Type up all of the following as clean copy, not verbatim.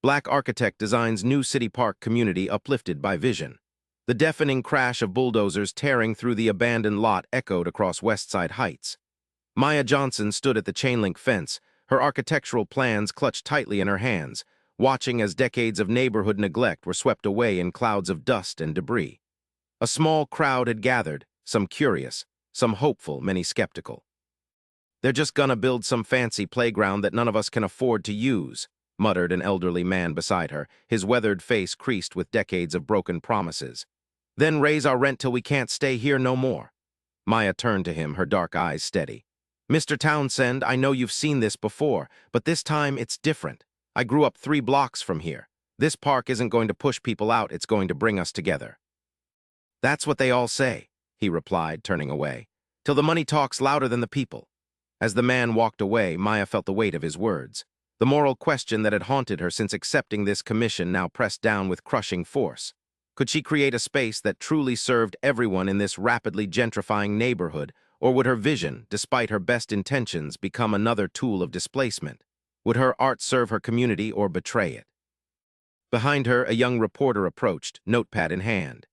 Black architect designs new city park community uplifted by vision. The deafening crash of bulldozers tearing through the abandoned lot echoed across Westside Heights. Maya Johnson stood at the chain-link fence, her architectural plans clutched tightly in her hands, watching as decades of neighborhood neglect were swept away in clouds of dust and debris. A small crowd had gathered, some curious, some hopeful, many skeptical. "They're just gonna build some fancy playground that none of us can afford to use," muttered an elderly man beside her, his weathered face creased with decades of broken promises. "Then raise our rent till we can't stay here no more." Maya turned to him, her dark eyes steady. "Mr. Townsend, I know you've seen this before, but this time it's different. I grew up 3 blocks from here. This park isn't going to push people out, it's going to bring us together." "That's what they all say," he replied, turning away, "till the money talks louder than the people." As the man walked away, Maya felt the weight of his words. The moral question that had haunted her since accepting this commission now pressed down with crushing force. Could she create a space that truly served everyone in this rapidly gentrifying neighborhood, or would her vision, despite her best intentions, become another tool of displacement? Would her art serve her community or betray it? Behind her, a young reporter approached, notepad in hand.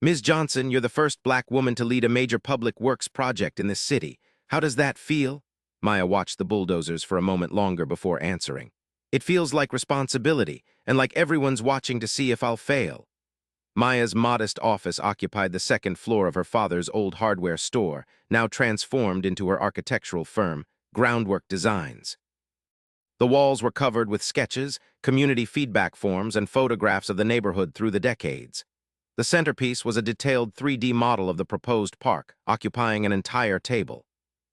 "Ms. Johnson, you're the first black woman to lead a major public works project in this city. How does that feel?" Maya watched the bulldozers for a moment longer before answering. "It feels like responsibility, and like everyone's watching to see if I'll fail." Maya's modest office occupied the 2nd floor of her father's old hardware store, now transformed into her architectural firm, Groundwork Designs. The walls were covered with sketches, community feedback forms, and photographs of the neighborhood through the decades. The centerpiece was a detailed 3D model of the proposed park, occupying an entire table.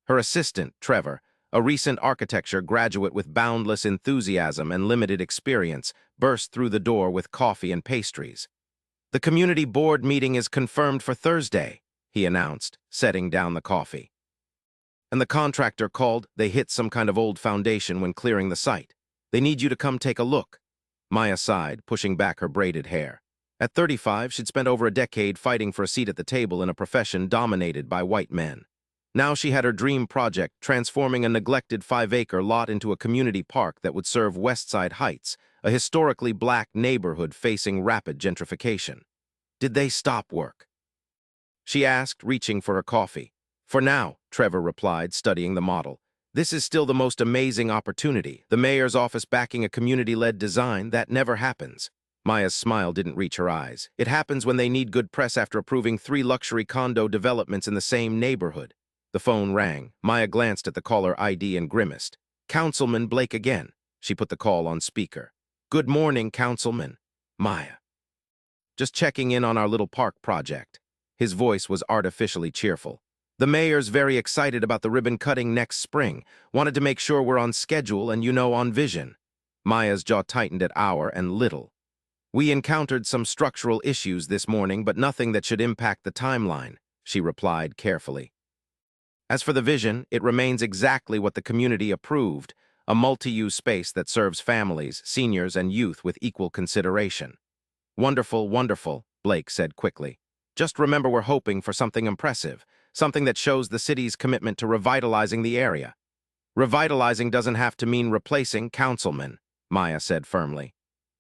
Her assistant, Trevor, a recent architecture graduate with boundless enthusiasm and limited experience, burst through the door with coffee and pastries. "The community board meeting is confirmed for Thursday," he announced, setting down the coffee. "And the contractor called. They hit some kind of old foundation when clearing the site. They need you to come take a look." Maya sighed, pushing back her braided hair. At 35, she'd spent over a decade fighting for a seat at the table in a profession dominated by white men. Now she had her dream project, transforming a neglected 5-acre lot into a community park that would serve Westside Heights, a historically black neighborhood facing rapid gentrification. "Did they stop work?" she asked, reaching for her coffee. "For now," Trevor replied, studying the model. "This is still the most amazing opportunity. The mayor's office backing a community-led design, that never happens." Maya's smile didn't reach her eyes. "It happens when they need good press after approving 3 luxury condo developments in the same neighborhood." The phone rang. Maya glanced at the caller ID and grimaced. "Councilman Blake again." She put the call on speaker. "Good morning, Councilman." "Maya. Just checking in on our little park project." His voice was artificially cheerful. "The mayor's very excited about the ribbon cutting next spring. Wanted to make sure we're on schedule and, on vision." Maya's jaw tightened at "our" and "little." "We encountered some structural issues this morning, but nothing that should impact the timeline," she replied carefully. "As for the vision, it remains exactly what the community approved, a multi-use space that serves families, seniors, and youth with equal consideration." "Wonderful, wonderful," Blake said quickly. "Just remember we're hoping for something impressive, something that shows the city's commitment to revitalizing the area." "Revitalizing doesn't have to mean replacing, Councilman," Maya said firmly.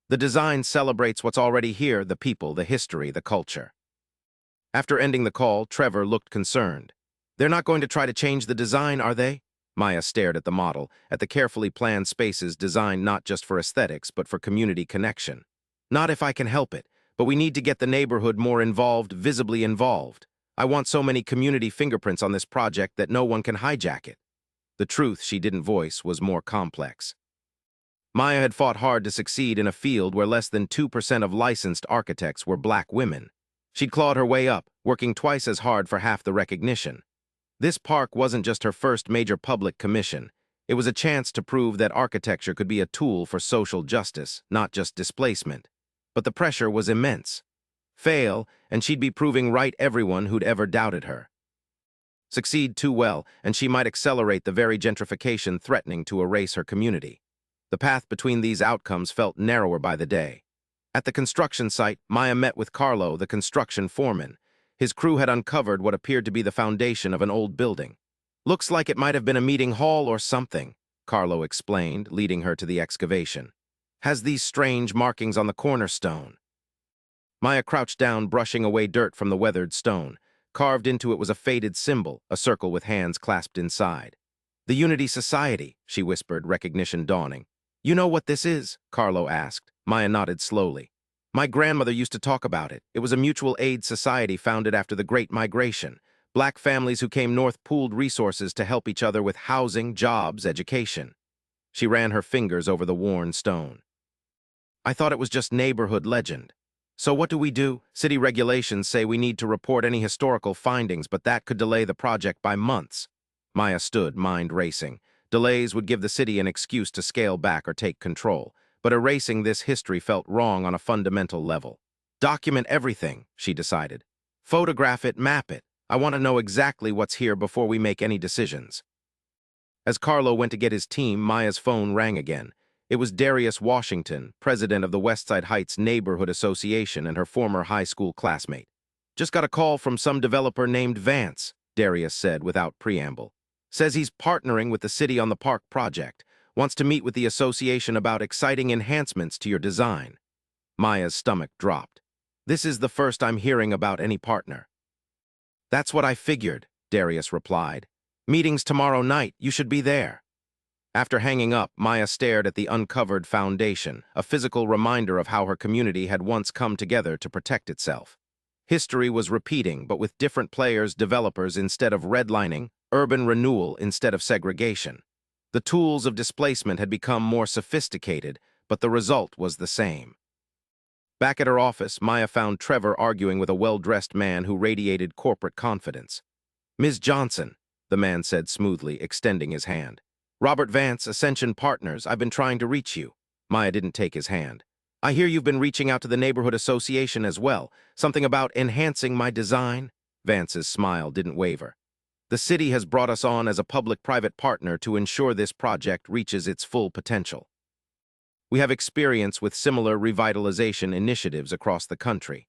"The design celebrates what's already here, the people, the history, the culture." After ending the call, Trevor looked concerned. "They're not going to try to change the design, are they?" Maya stared at the model, at the carefully planned spaces designed not just for aesthetics, but for community connection. "Not if I can help it, but we need to get the neighborhood more involved, visibly involved. I want so many community fingerprints on this project that no one can hijack it." The truth she didn't voice was more complex. Maya had fought hard to succeed in a field where less than 2% of licensed architects were black women. She'd clawed her way up, working twice as hard for half the recognition. This park wasn't just her first major public commission. It was a chance to prove that architecture could be a tool for social justice, not just displacement. But the pressure was immense. Fail, and she'd be proving right everyone who'd ever doubted her. Succeed too well, and she might accelerate the very gentrification threatening to erase her community. The path between these outcomes felt narrower by the day. At the construction site, Maya met with Carlo, the construction foreman. His crew had uncovered what appeared to be the foundation of an old building. "Looks like it might have been a meeting hall or something," Carlo explained, leading her to the excavation. Has these strange markings on the cornerstone. Maya crouched down, brushing away dirt from the weathered stone. Carved into it was a faded symbol, a circle with hands clasped inside. The Unity Society, she whispered, recognition dawning. You know what this is? Carlo asked. Maya nodded slowly. My grandmother used to talk about it. It was a mutual aid society founded after the Great Migration. Black families who came north pooled resources to help each other with housing, jobs, education. She ran her fingers over the worn stone. I thought it was just neighborhood legend. So what do we do? City regulations say we need to report any historical findings, but that could delay the project by months. Maya stood, mind racing. Delays would give the city an excuse to scale back or take control, but erasing this history felt wrong on a fundamental level. Document everything, she decided. Photograph it, map it. I want to know exactly what's here before we make any decisions. As Carlo went to get his team, Maya's phone rang again. It was Darius Washington, president of the Westside Heights Neighborhood Association and her former high school classmate. Just got a call from some developer named Vance, Darius said without preamble. Says he's partnering with the city on the park project. Wants to meet with the association about exciting enhancements to your design. Maya's stomach dropped. This is the first I'm hearing about any partner. That's what I figured, Darius replied. Meeting's tomorrow night. You should be there. After hanging up, Maya stared at the uncovered foundation, a physical reminder of how her community had once come together to protect itself. History was repeating, but with different players, developers instead of redlining, urban renewal instead of segregation. The tools of displacement had become more sophisticated, but the result was the same. Back at her office, Maya found Trevor arguing with a well-dressed man who radiated corporate confidence. Ms. Johnson, the man said smoothly, extending his hand. Robert Vance, Ascension Partners, I've been trying to reach you. Maya didn't take his hand. I hear you've been reaching out to the Neighborhood Association as well. Something about enhancing my design? Vance's smile didn't waver. The city has brought us on as a public-private partner to ensure this project reaches its full potential. We have experience with similar revitalization initiatives across the country.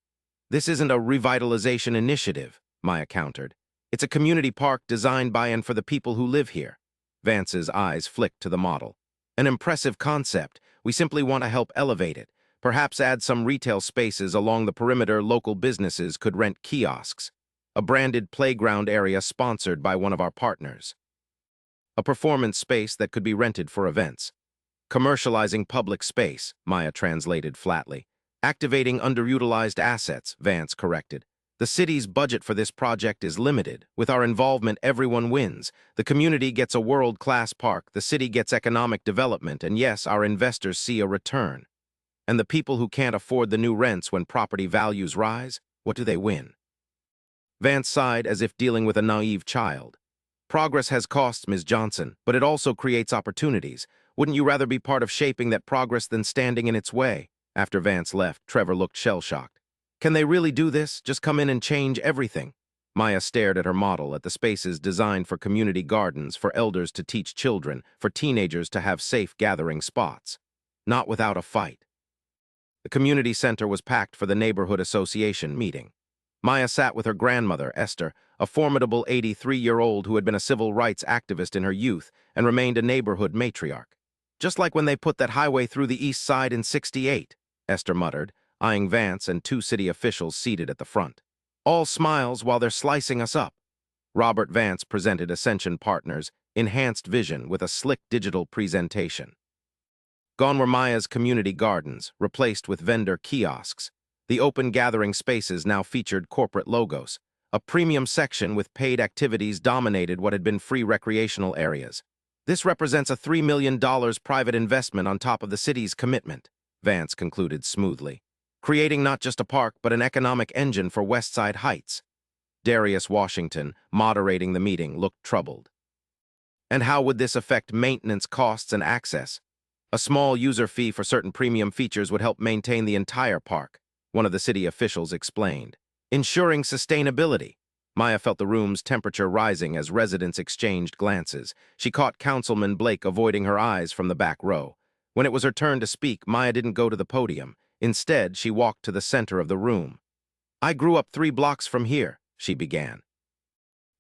This isn't a revitalization initiative, Maya countered. It's a community park designed by and for the people who live here. Vance's eyes flicked to the model. An impressive concept. We simply want to help elevate it. Perhaps add some retail spaces along the perimeter. Local businesses could rent kiosks. A branded playground area sponsored by one of our partners. A performance space that could be rented for events. Commercializing public space, Maya translated flatly. Activating underutilized assets, Vance corrected. The city's budget for this project is limited. With our involvement, everyone wins. The community gets a world-class park, the city gets economic development, and yes, our investors see a return. And the people who can't afford the new rents when property values rise, what do they win? Vance sighed as if dealing with a naive child. Progress has costs, Ms. Johnson, but it also creates opportunities. Wouldn't you rather be part of shaping that progress than standing in its way? After Vance left, Trevor looked shell-shocked. Can they really do this? Just come in and change everything? Maya stared at her model, at the spaces designed for community gardens, for elders to teach children, for teenagers to have safe gathering spots. Not without a fight. The community center was packed for the neighborhood association meeting. Maya sat with her grandmother, Esther, a formidable 83-year-old who had been a civil rights activist in her youth and remained a neighborhood matriarch. Just like when they put that highway through the east side in '68, Esther muttered, eyeing Vance and two city officials seated at the front. All smiles while they're slicing us up. Robert Vance presented Ascension Partners' enhanced vision with a slick digital presentation. Gone were Maya's community gardens, replaced with vendor kiosks. The open gathering spaces now featured corporate logos. A premium section with paid activities dominated what had been free recreational areas. This represents a $3 million private investment on top of the city's commitment, Vance concluded smoothly. Creating not just a park, but an economic engine for Westside Heights. Darius Washington, moderating the meeting, looked troubled. And how would this affect maintenance costs and access? A small user fee for certain premium features would help maintain the entire park, one of the city officials explained. Ensuring sustainability. Maya felt the room's temperature rising as residents exchanged glances. She caught Councilman Blake avoiding her eyes from the back row. When it was her turn to speak, Maya didn't go to the podium. Instead, she walked to the center of the room. I grew up 3 blocks from here, she began.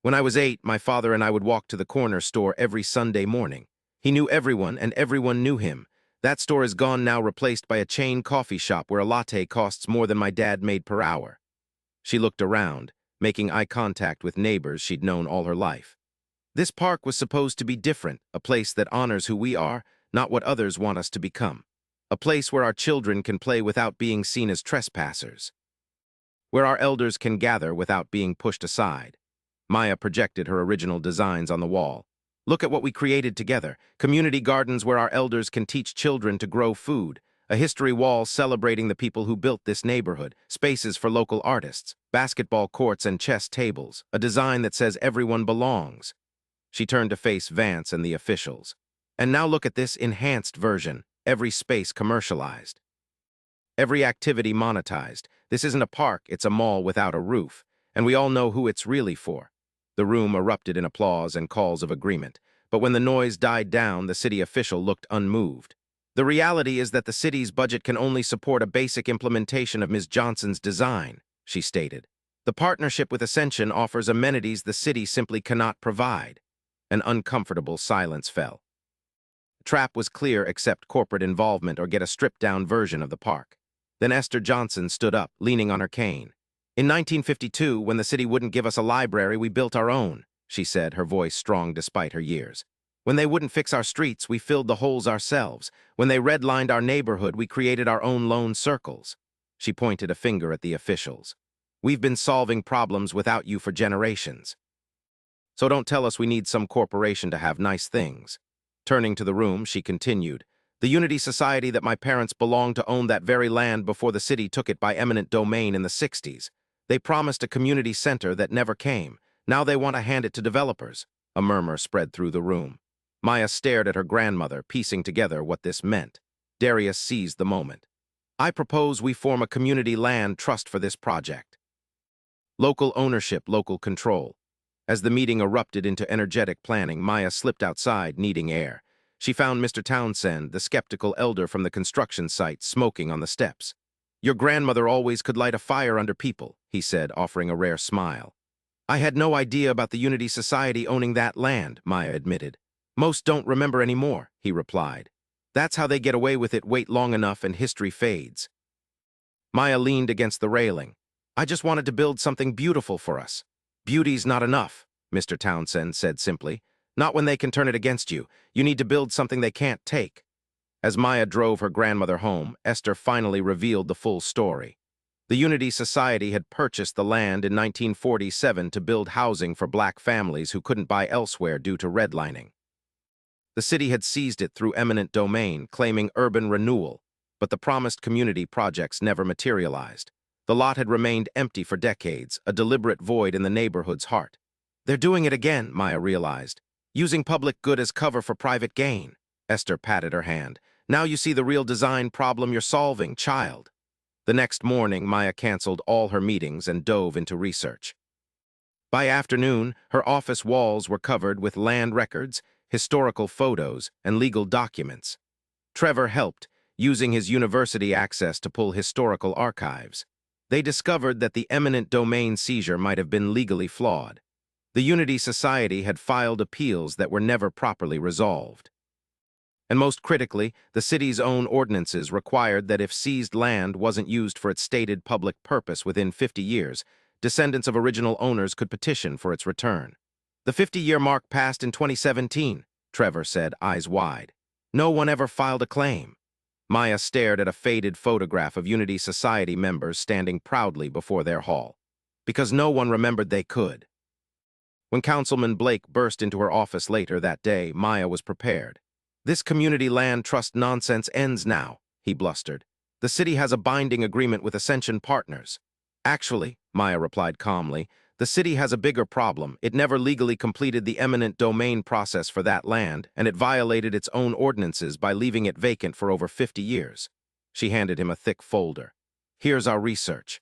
When I was 8, my father and I would walk to the corner store every Sunday morning. He knew everyone and everyone knew him. That store is gone now, replaced by a chain coffee shop where a latte costs more than my dad made per hour. She looked around, making eye contact with neighbors she'd known all her life. This park was supposed to be different, a place that honors who we are, not what others want us to become. A place where our children can play without being seen as trespassers. Where our elders can gather without being pushed aside. Maya projected her original designs on the wall. Look at what we created together. Community gardens where our elders can teach children to grow food. A history wall celebrating the people who built this neighborhood. Spaces for local artists. Basketball courts and chess tables. A design that says everyone belongs. She turned to face Vance and the officials. And now look at this enhanced version. Every space commercialized. Every activity monetized. This isn't a park, it's a mall without a roof. And we all know who it's really for. The room erupted in applause and calls of agreement. But when the noise died down, the city official looked unmoved. The reality is that the city's budget can only support a basic implementation of Ms. Johnson's design, she stated. The partnership with Ascension offers amenities the city simply cannot provide. An uncomfortable silence fell. The trap was clear: accept corporate involvement or get a stripped-down version of the park. Then Esther Johnson stood up, leaning on her cane. In 1952, when the city wouldn't give us a library, we built our own, she said, her voice strong despite her years. When they wouldn't fix our streets, we filled the holes ourselves. When they redlined our neighborhood, we created our own lone circles. She pointed a finger at the officials. We've been solving problems without you for generations. So don't tell us we need some corporation to have nice things. Turning to the room, she continued. The Unity Society that my parents belonged to owned that very land before the city took it by eminent domain in the 60s. They promised a community center that never came. Now they want to hand it to developers. A murmur spread through the room. Maya stared at her grandmother, piecing together what this meant. Darius seized the moment. I propose we form a community land trust for this project. Local ownership, local control. As the meeting erupted into energetic planning, Maya slipped outside, needing air. She found Mr. Townsend, the skeptical elder from the construction site, smoking on the steps. Your grandmother always could light a fire under people, he said, offering a rare smile. I had no idea about the Unity Society owning that land, Maya admitted. Most don't remember anymore, he replied. That's how they get away with it. Wait long enough and history fades. Maya leaned against the railing. I just wanted to build something beautiful for us. Beauty's not enough, Mr. Townsend said simply. Not when they can turn it against you. You need to build something they can't take. As Maya drove her grandmother home, Esther finally revealed the full story. The Unity Society had purchased the land in 1947 to build housing for black families who couldn't buy elsewhere due to redlining. The city had seized it through eminent domain, claiming urban renewal, but the promised community projects never materialized. The lot had remained empty for decades, a deliberate void in the neighborhood's heart. They're doing it again, Maya realized. Using public good as cover for private gain. Esther patted her hand. Now you see the real design problem you're solving, child. The next morning, Maya canceled all her meetings and dove into research. By afternoon, her office walls were covered with land records, historical photos, and legal documents. Trevor helped, using his university access to pull historical archives. They discovered that the eminent domain seizure might have been legally flawed. The Unity Society had filed appeals that were never properly resolved. And most critically, the city's own ordinances required that if seized land wasn't used for its stated public purpose within 50 years, descendants of original owners could petition for its return. The 50-year mark passed in 2017, Trevor said, eyes wide. No one ever filed a claim. Maya stared at a faded photograph of Unity Society members standing proudly before their hall. Because no one remembered they could. When Councilman Blake burst into her office later that day, Maya was prepared. This community land trust nonsense ends now, he blustered. The city has a binding agreement with Ascension Partners. Actually, Maya replied calmly, the city has a bigger problem. It never legally completed the eminent domain process for that land, and it violated its own ordinances by leaving it vacant for over 50 years. She handed him a thick folder. Here's our research.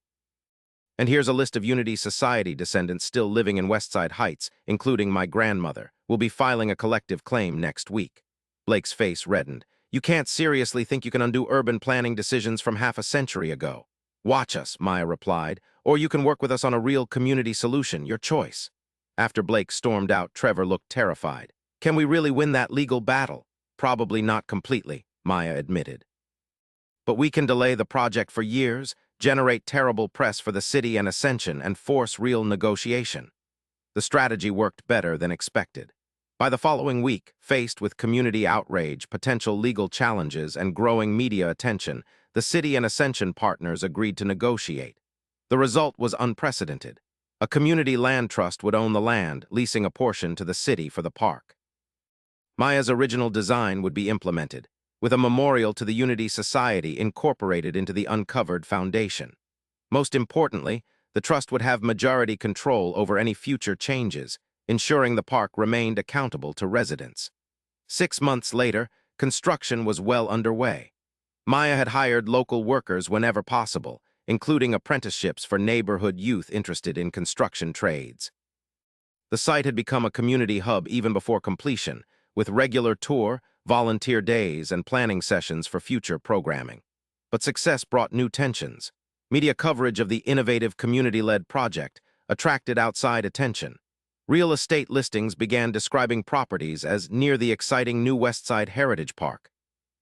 And here's a list of Unity Society descendants still living in Westside Heights, including my grandmother. We'll be filing a collective claim next week. Blake's face reddened. You can't seriously think you can undo urban planning decisions from half a century ago. Watch us, Maya replied, or you can work with us on a real community solution, your choice. After Blake stormed out, Trevor looked terrified. Can we really win that legal battle? Probably not completely, Maya admitted. But we can delay the project for years, generate terrible press for the city and Ascension, and force real negotiation. The strategy worked better than expected. By the following week, faced with community outrage, potential legal challenges, and growing media attention, the city and Ascension partners agreed to negotiate. The result was unprecedented. A community land trust would own the land, leasing a portion to the city for the park. Maya's original design would be implemented, with a memorial to the Unity Society incorporated into the uncovered foundation. Most importantly, the trust would have majority control over any future changes, ensuring the park remained accountable to residents. 6 months later, construction was well underway. Maya had hired local workers whenever possible, including apprenticeships for neighborhood youth interested in construction trades. The site had become a community hub even before completion, with regular tour, volunteer days, and planning sessions for future programming. But success brought new tensions. Media coverage of the innovative community-led project attracted outside attention. Real estate listings began describing properties as near the exciting new Westside Heritage Park.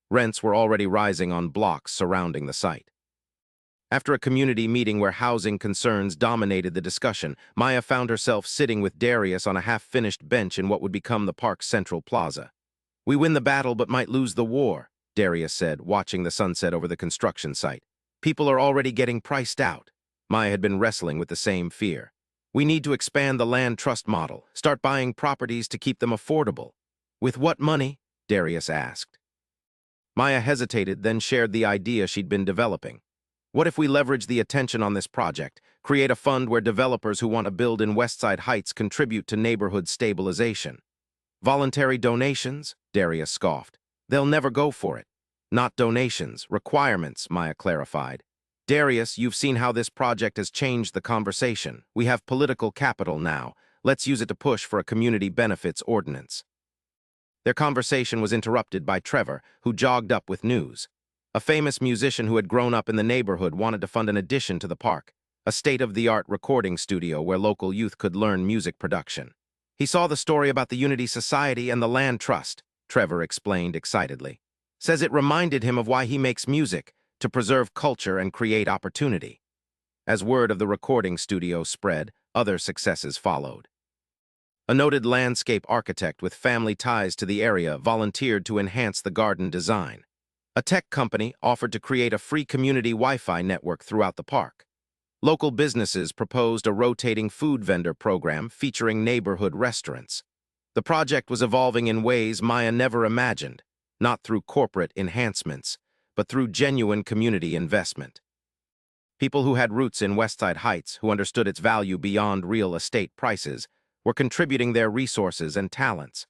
Rents were already rising on blocks surrounding the site. After a community meeting where housing concerns dominated the discussion, Maya found herself sitting with Darius on a half-finished bench in what would become the park's central plaza. "We win the battle but might lose the war," Darius said, watching the sunset over the construction site. "People are already getting priced out." Maya had been wrestling with the same fear. "We need to expand the land trust model, start buying properties to keep them affordable." "With what money?" Darius asked. Maya hesitated, then shared the idea she'd been developing. "What if we leverage the attention on this project, create a fund where developers who want to build in Westside Heights contribute to neighborhood stabilization?" "Voluntary donations?" Darius scoffed. "They'll never go for it." "Not donations, requirements," Maya clarified. "Darius, you've seen how this project has changed the conversation. We have political capital now. Let's use it to push for a community benefits ordinance." Their conversation was interrupted by Trevor, who jogged up with news. A famous musician who had grown up in the neighborhood wanted to fund an addition to the park, a state-of-the-art recording studio where local youth could learn music production. "He saw the story about the Unity Society and the Land Trust," Trevor explained excitedly. "Says it reminded him of why he makes music, to preserve culture and create opportunity." As word of the recording studio spread, other successes followed. A noted landscape architect with family ties to the area volunteered to enhance the garden design. A tech company offered to create a free community Wi-Fi network throughout the park. Local businesses proposed a rotating food vendor program featuring neighborhood restaurants. The project was evolving in ways Maya never imagined, not through corporate enhancements, but through genuine community investment. People who had roots in Westside Heights, who understood its value beyond real estate prices, were contributing their resources and talents.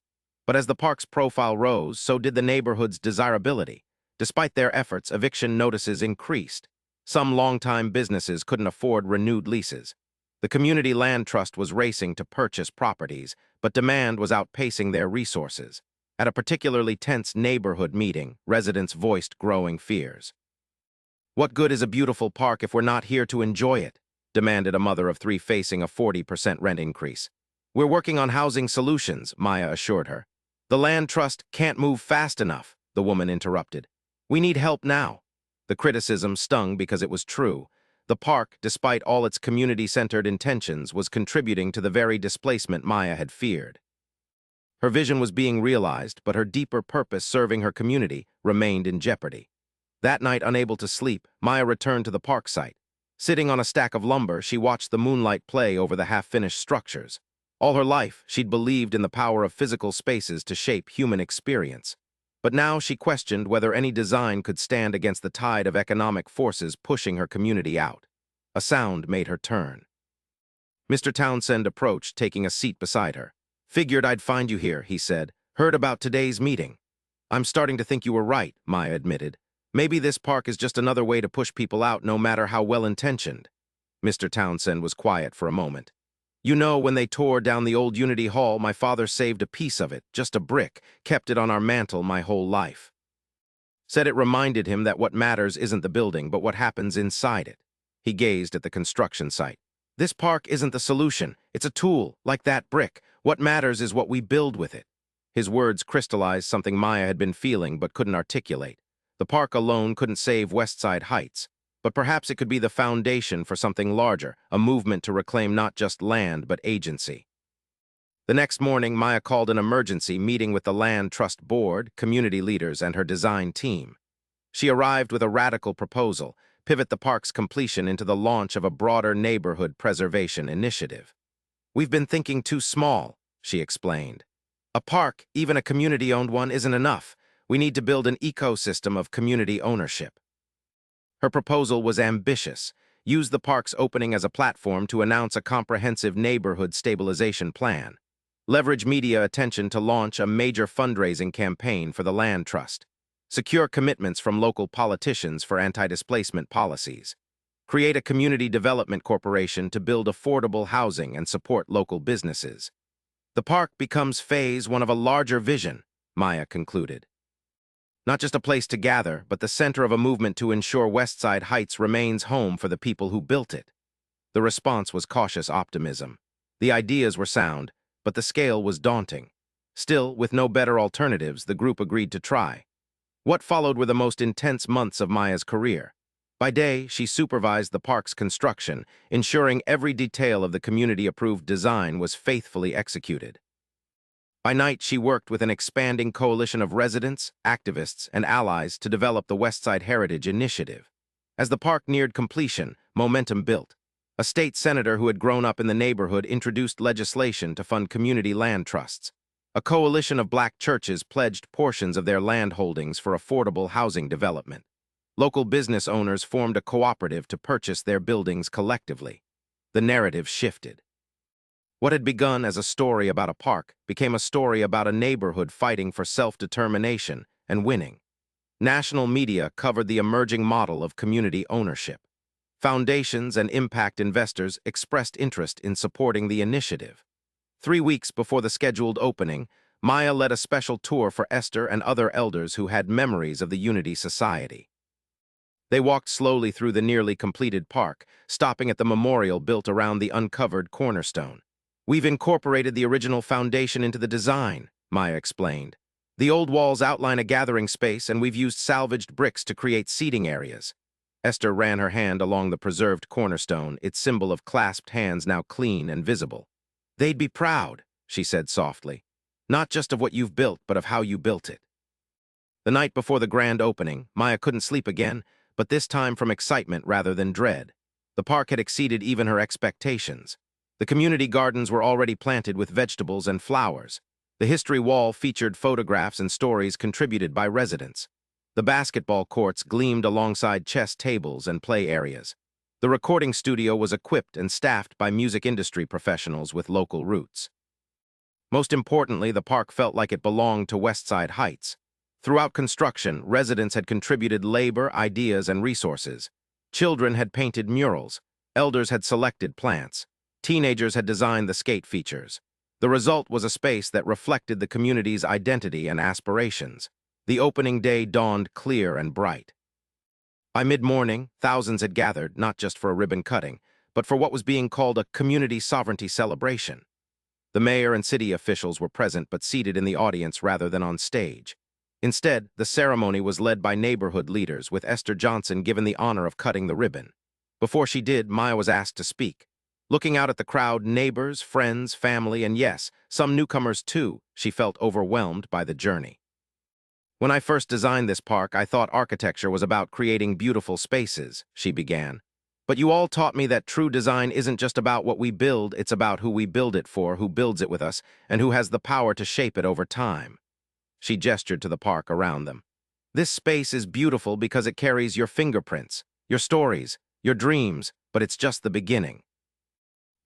But as the park's profile rose, so did the neighborhood's desirability. Despite their efforts, eviction notices increased. Some longtime businesses couldn't afford renewed leases. The Community Land Trust was racing to purchase properties, but demand was outpacing their resources. At a particularly tense neighborhood meeting, residents voiced growing fears. "What good is a beautiful park if we're not here to enjoy it?" demanded a mother of 3 facing a 40% rent increase. "We're working on housing solutions," Maya assured her. "The Land Trust can't move fast enough," the woman interrupted. "We need help now." The criticism stung because it was true. The park, despite all its community-centered intentions, was contributing to the very displacement Maya had feared. Her vision was being realized, but her deeper purpose serving her community remained in jeopardy. That night, unable to sleep, Maya returned to the park site. Sitting on a stack of lumber, she watched the moonlight play over the half-finished structures. All her life, she'd believed in the power of physical spaces to shape human experience. But now she questioned whether any design could stand against the tide of economic forces pushing her community out. A sound made her turn. Mr. Townsend approached, taking a seat beside her. "Figured I'd find you here," he said. "Heard about today's meeting." "I'm starting to think you were right," Maya admitted. "Maybe this park is just another way to push people out, no matter how well-intentioned." Mr. Townsend was quiet for a moment. "You know, when they tore down the old Unity Hall, my father saved a piece of it, just a brick, kept it on our mantle my whole life. Said it reminded him that what matters isn't the building, but what happens inside it." He gazed at the construction site. "This park isn't the solution. It's a tool, like that brick. What matters is what we build with it." His words crystallized something Maya had been feeling but couldn't articulate. The park alone couldn't save Westside Heights, but perhaps it could be the foundation for something larger, a movement to reclaim not just land but agency. The next morning, Maya called an emergency meeting with the Land Trust Board, community leaders, and her design team. She arrived with a radical proposal: pivot the park's completion into the launch of a broader neighborhood preservation initiative. "We've been thinking too small," she explained. "A park, even a community-owned one, isn't enough. We need to build an ecosystem of community ownership." Her proposal was ambitious: use the park's opening as a platform to announce a comprehensive neighborhood stabilization plan. Leverage media attention to launch a major fundraising campaign for the Land Trust. Secure commitments from local politicians for anti-displacement policies. Create a community development corporation to build affordable housing and support local businesses. The park becomes phase one of a larger vision, Maya concluded. Not just a place to gather, but the center of a movement to ensure Westside Heights remains home for the people who built it. The response was cautious optimism. The ideas were sound, but the scale was daunting. Still, with no better alternatives, the group agreed to try. What followed were the most intense months of Maya's career. By day, she supervised the park's construction, ensuring every detail of the community-approved design was faithfully executed. By night, she worked with an expanding coalition of residents, activists, and allies to develop the Westside Heritage Initiative. As the park neared completion, momentum built. A state senator who had grown up in the neighborhood introduced legislation to fund community land trusts. A coalition of black churches pledged portions of their land holdings for affordable housing development. Local business owners formed a cooperative to purchase their buildings collectively. The narrative shifted. What had begun as a story about a park became a story about a neighborhood fighting for self-determination and winning. National media covered the emerging model of community ownership. Foundations and impact investors expressed interest in supporting the initiative. 3 weeks before the scheduled opening, Maya led a special tour for Esther and other elders who had memories of the Unity Society. They walked slowly through the nearly completed park, stopping at the memorial built around the uncovered cornerstone. "We've incorporated the original foundation into the design," Maya explained. "The old walls outline a gathering space, and we've used salvaged bricks to create seating areas." Esther ran her hand along the preserved cornerstone, its symbol of clasped hands now clean and visible. "They'd be proud," she said softly. "Not just of what you've built, but of how you built it." The night before the grand opening, Maya couldn't sleep again, but this time from excitement rather than dread. The park had exceeded even her expectations. The community gardens were already planted with vegetables and flowers. The history wall featured photographs and stories contributed by residents. The basketball courts gleamed alongside chess tables and play areas. The recording studio was equipped and staffed by music industry professionals with local roots. Most importantly, the park felt like it belonged to Westside Heights. Throughout construction, residents had contributed labor, ideas, and resources. Children had painted murals. Elders had selected plants. Teenagers had designed the skate features. The result was a space that reflected the community's identity and aspirations. The opening day dawned clear and bright. By mid-morning, thousands had gathered, not just for a ribbon cutting, but for what was being called a community sovereignty celebration. The mayor and city officials were present but seated in the audience rather than on stage. Instead, the ceremony was led by neighborhood leaders, with Esther Johnson given the honor of cutting the ribbon. Before she did, Maya was asked to speak. Looking out at the crowd, neighbors, friends, family, and yes, some newcomers too, she felt overwhelmed by the journey. "When I first designed this park, I thought architecture was about creating beautiful spaces," she began. "But you all taught me that true design isn't just about what we build, it's about who we build it for, who builds it with us, and who has the power to shape it over time." She gestured to the park around them. "This space is beautiful because it carries your fingerprints, your stories, your dreams, but it's just the beginning."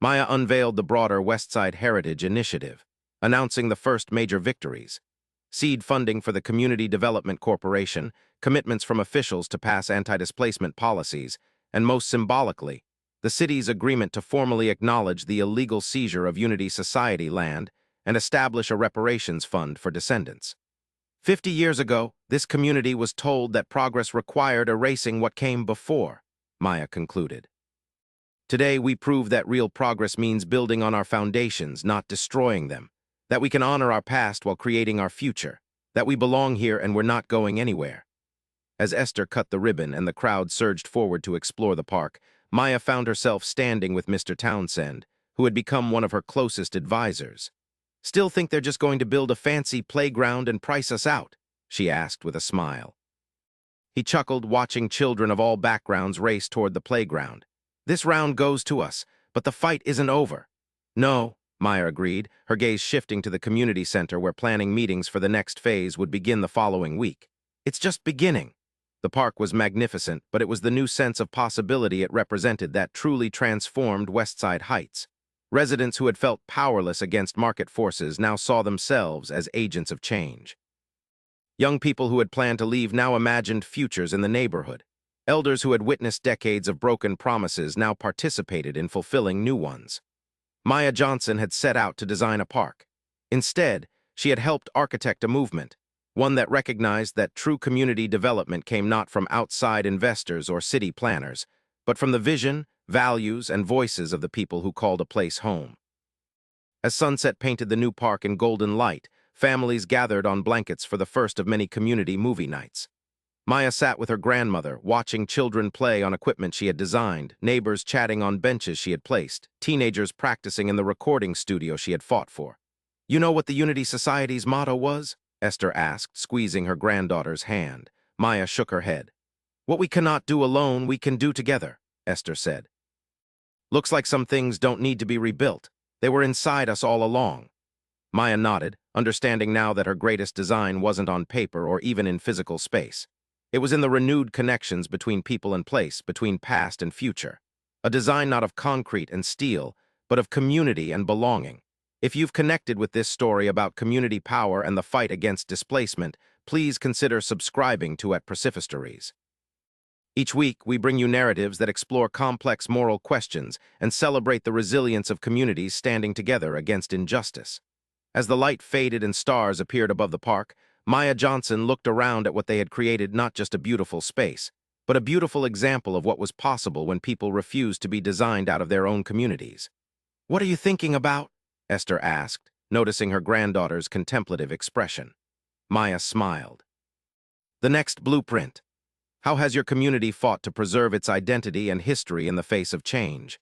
Maya unveiled the broader Westside Heritage Initiative, announcing the first major victories: seed funding for the Community Development Corporation, commitments from officials to pass anti-displacement policies, and most symbolically, the city's agreement to formally acknowledge the illegal seizure of Unity Society land and establish a reparations fund for descendants. 50 years ago, this community was told that progress required erasing what came before, Maya concluded. Today, we prove that real progress means building on our foundations, not destroying them. that we can honor our past while creating our future, that we belong here and we're not going anywhere. As Esther cut the ribbon and the crowd surged forward to explore the park, Maya found herself standing with Mr. Townsend, who had become one of her closest advisors. "Still think they're just going to build a fancy playground and price us out?" she asked with a smile. He chuckled, watching children of all backgrounds race toward the playground. "This round goes to us, but the fight isn't over." "No," Maya agreed, her gaze shifting to the community center where planning meetings for the next phase would begin the following week. "It's just beginning." The park was magnificent, but it was the new sense of possibility it represented that truly transformed Westside Heights. Residents who had felt powerless against market forces now saw themselves as agents of change. Young people who had planned to leave now imagined futures in the neighborhood. Elders who had witnessed decades of broken promises now participated in fulfilling new ones. Maya Johnson had set out to design a park. Instead, she had helped architect a movement, one that recognized that true community development came not from outside investors or city planners, but from the vision, values, and voices of the people who called a place home. As sunset painted the new park in golden light, families gathered on blankets for the first of many community movie nights. Maya sat with her grandmother, watching children play on equipment she had designed, neighbors chatting on benches she had placed, teenagers practicing in the recording studio she had fought for. "You know what the Unity Society's motto was?" Esther asked, squeezing her granddaughter's hand. Maya shook her head. "What we cannot do alone, we can do together," Esther said. "Looks like some things don't need to be rebuilt. They were inside us all along." Maya nodded, understanding now that her greatest design wasn't on paper or even in physical space. It was in the renewed connections between people and place, between past and future. A design not of concrete and steel, but of community and belonging. If you've connected with this story about community power and the fight against displacement, please consider subscribing to At Persifistories. Each week, we bring you narratives that explore complex moral questions and celebrate the resilience of communities standing together against injustice. As the light faded and stars appeared above the park, Maya Johnson looked around at what they had created, not just a beautiful space, but a beautiful example of what was possible when people refused to be designed out of their own communities. "What are you thinking about?" Esther asked, noticing her granddaughter's contemplative expression. Maya smiled. "The next blueprint. How has your community fought to preserve its identity and history in the face of change?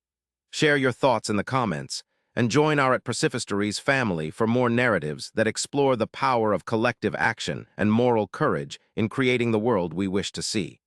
Share your thoughts in the comments, and join our At Persifistories family for more narratives that explore the power of collective action and moral courage in creating the world we wish to see.